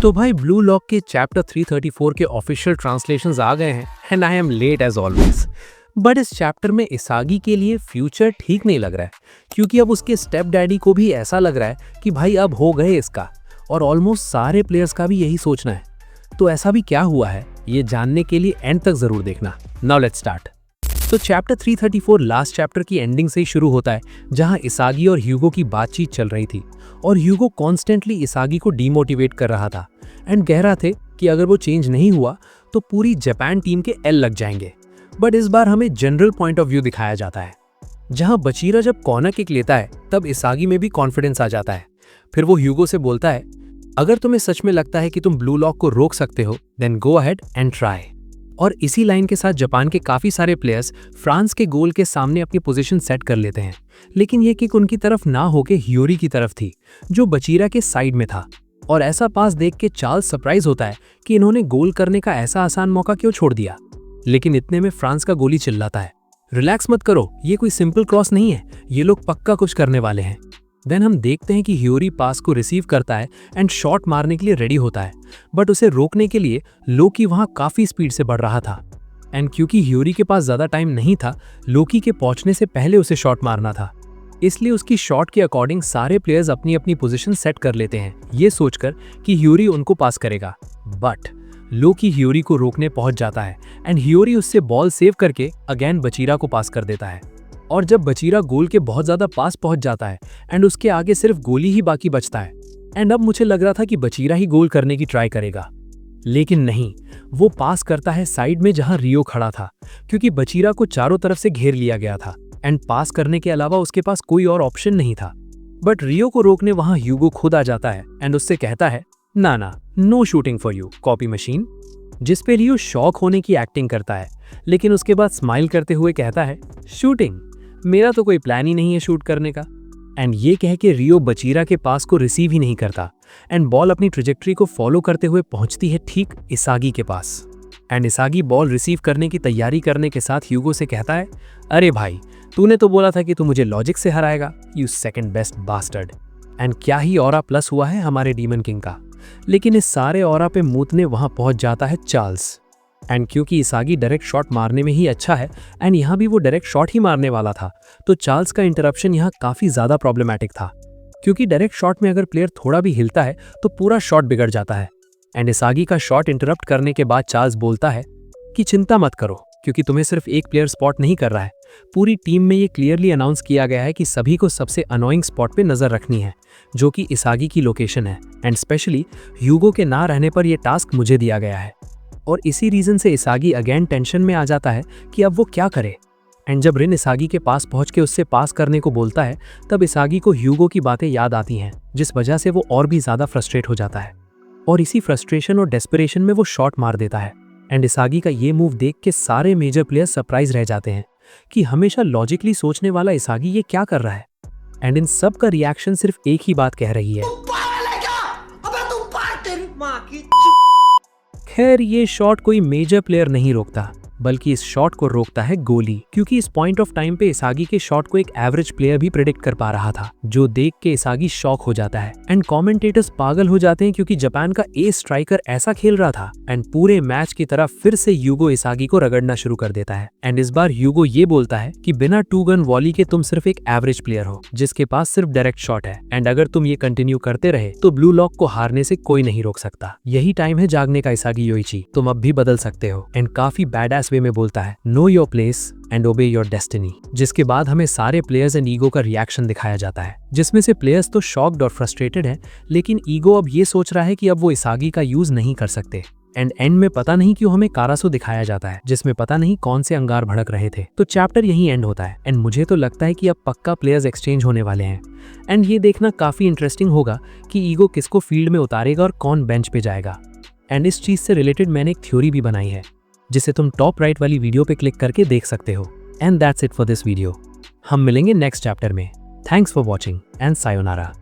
तो भाई blue lock के चैप्टर 334 के ऑफिशियल ट्रांसलेशंस आ गए हैं and I am late as always. But इस चैप्टर में इसागी के लिए फ्यूचर ठीक नहीं लग रहा है, क्योंकि अब उसके स्टेप डैडी को भी ऐसा लग रहा है कि भाई अब हो गए इसका, और ऑलमोस्ट सारे प्लेयर्स का भी यही सोचना है। तो ऐसा भी क्या हुआ है, ये जानने के लिए एंड तक जरूर देखना। Now let's start. तो चैप्टर 334 लास्ट चैप्टर की एंडिंग से ही शुरू होता है, जहां इसागी और ह्यूगो की बातचीत चल रही थी और ह्यूगो कॉन्स्टेंटली इसागी को डीमोटिवेट कर रहा था एंड कह रहा थे कि अगर वो चेंज नहीं हुआ तो पूरी जापान टीम के एल लग जाएंगे। बट इस बार हमें जनरल पॉइंट ऑफ व्यू दिखाया जाता है, जहां बचीरा जब कॉर्नर किक लेता है तब इसागी में भी कॉन्फिडेंस आ जाता है। फिर वो ह्यूगो से बोलता है, अगर तुम्हें सच में लगता है कि तुम ब्लू लॉक को रोक सकते हो then go ahead and try. और इसी लाइन के साथ जापान के काफी सारे प्लेयर्स फ्रांस के गोल के सामने अपनी पोजीशन सेट कर लेते हैं, लेकिन ये किक उनकी तरफ ना होके ह्योरी की तरफ थी, जो बचीरा के साइड में था। और ऐसा पास देख के चार्ल्स सरप्राइज होता है कि इन्होंने गोल करने का ऐसा आसान मौका क्यों छोड़ दिया। लेकिन इतने में फ्रांस का गोली चिल्लाता है, रिलैक्स मत करो, ये कोई सिंपल क्रॉस नहीं है, ये लोग पक्का कुछ करने वाले हैं। देन हम देखते हैं कि ह्योरी पास को रिसीव करता है एंड शॉट मारने के लिए रेडी होता है, बट उसे रोकने के लिए लोकी वहां काफी स्पीड से बढ़ रहा था। एंड क्योंकि ह्योरी के पास ज्यादा टाइम नहीं था लोकी के पहुंचने से पहले उसे शॉट मारना था, इसलिए उसकी शॉट के अकॉर्डिंग सारे प्लेयर्स अपनी अपनी पोजीशन सेट कर लेते हैं, ये सोचकर कि ह्योरी उनको पास करेगा। बट लोकी ह्योरी को रोकने पहुंच जाता है एंड ह्योरी उससे बॉल सेव करके अगेन बचीरा को पास कर देता है। और जब बचीरा गोल के बहुत ज्यादा पास पहुंच जाता है एंड उसके आगे सिर्फ गोली ही बाकी बचता है, एंड अब मुझे लग रहा था कि बचीरा ही गोल करने की ट्राई करेगा, लेकिन नहीं, वो पास करता है साइड में जहां रियो खड़ा था, क्योंकि बचीरा को चारों तरफ से घेर लिया गया था एंड पास करने के अलावा उसके पास कोई और ऑप्शन नहीं था। बट रियो को रोकने वहां ह्यूगो खुद आ जाता है एंड उससे कहता है, ना no shooting for you copy machine. जिस पे रियो शॉक होने की एक्टिंग करता है, लेकिन उसके बाद स्माइल करते हुए कहता है, शूटिंग, मेरा तो कोई प्लान ही नहीं है शूट करने का। एंड ये कह के रियो बचीरा के पास को रिसीव ही नहीं करता एंड बॉल अपनी ट्रेजेक्ट्री को फॉलो करते हुए पहुंचती है ठीक इसागी के पास। एंड इसागी बॉल रिसीव करने की तैयारी करने के साथ ह्यूगो से कहता है, अरे भाई, तूने तो बोला था कि तू मुझे लॉजिक से हराएगा, you second best bastard. And क्या ही ऑरा प्लस हुआ है हमारे डीमन किंग का। लेकिन इस सारे ऑरा पे मूतने वहां पहुंच जाता है चार्ल्स। एंड क्योंकि इसागी डायरेक्ट शॉट मारने में ही अच्छा है एंड यहाँ भी वो डायरेक्ट शॉट ही मारने वाला था, तो चार्ल्स का इंटरप्शन यहाँ काफी ज्यादा प्रॉब्लमैटिक था, क्योंकि डायरेक्ट शॉट में अगर प्लेयर थोड़ा भी हिलता है तो पूरा शॉट बिगड़ जाता है। एंड इसागी का शॉट इंटरप्ट करने के बाद चार्ल्स बोलता है कि चिंता मत करो, क्योंकि तुम्हें सिर्फ एक प्लेयर स्पॉट नहीं कर रहा है, पूरी टीम में ये क्लियरली अनाउंस किया गया है कि सभी को सबसे अनोइंग स्पॉट पे नजर रखनी है, जो कि इसागी की लोकेशन है। एंड स्पेशली ह्यूगो के ना रहने पर यह टास्क मुझे दिया गया है। और इसी रीजन से इसागी अगेन टेंशन में आ जाता है कि अब वो क्या करे। एंड जब रिन इसागी के पास पहुंच के उससे पास करने को बोलता है, तब इसागी को ह्यूगो की बातें याद आती हैं, जिस वजह से वो और भी ज्यादा फ्रस्ट्रेट हो जाता है और इसी फ्रस्ट्रेशन और डेस्परेशन में वो शॉट मार देता है। एंड इसागी का ये मूव देख के सारे मेजर प्लेयर्स सरप्राइज रह जाते हैं कि हमेशा लॉजिकली सोचने वाला इसागी ये क्या कर रहा है। एंड इन सब का रिएक्शन सिर्फ एक ही बात कह रही है, खैर ये शॉट कोई मेजर प्लेयर नहीं रोकता, बल्कि इस शॉट को रोकता है गोली, क्योंकि इस पॉइंट ऑफ टाइम पे इसागी के शॉट को एक एवरेज प्लेयर भी प्रेडिक्ट कर पा रहा था, जो देख के इसागी शॉक हो जाता है। एंड कमेंटेटर्स पागल हो जाते हैं, क्योंकि जापान का एस स्ट्राइकर ऐसा खेल रहा था। एंड पूरे मैच की तरफ फिर से ह्यूगो इसागी को रगड़ना शुरू कर देता है। एंड इस बार ह्यूगो ये बोलता है कि बिना 2 गन वॉली के तुम सिर्फ एक एवरेज प्लेयर हो, जिसके पास सिर्फ डायरेक्ट शॉट है। एंड अगर तुम ये कंटिन्यू करते रहे तो ब्लू लॉक को हारने से कोई नहीं रोक सकता। यही टाइम है जागने का इसागी योइची, तुम अब भी बदल सकते हो। एंड काफी बैडएस वे में बोलता है, नो योर प्लेस एंड ओबे योर डेस्टिनी। जिसके बाद हमें सारे प्लेयर्स एंड ईगो का रिएक्शन दिखाया जाता है, जिसमें से प्लेयर्स तो शॉक्ड और फ्रस्ट्रेटेड हैं, लेकिन ईगो अब ये सोच रहा है कि अब वो इसागी का यूज नहीं कर सकते। एंड एंड में पता नहीं क्यों हमें कारासो दिखाया जाता है, जिसमें पता नहीं कौन से अंगार भड़क रहे थे। तो चैप्टर यही एंड होता है एंड मुझे तो लगता है कि अब पक्का प्लेयर्स एक्सचेंज होने वाले हैं। एंड ये देखना काफी इंटरेस्टिंग होगा कि ईगो किसको फील्ड में उतारेगा और कौन बेंच पे जाएगा। एंड इस चीज से रिलेटेड मैंने एक थ्योरी भी बनाई है, जिसे तुम टॉप राइट वाली वीडियो पे क्लिक करके देख सकते हो। And that's it for this video. हम मिलेंगे नेक्स्ट चैप्टर में। Thanks for watching and sayonara.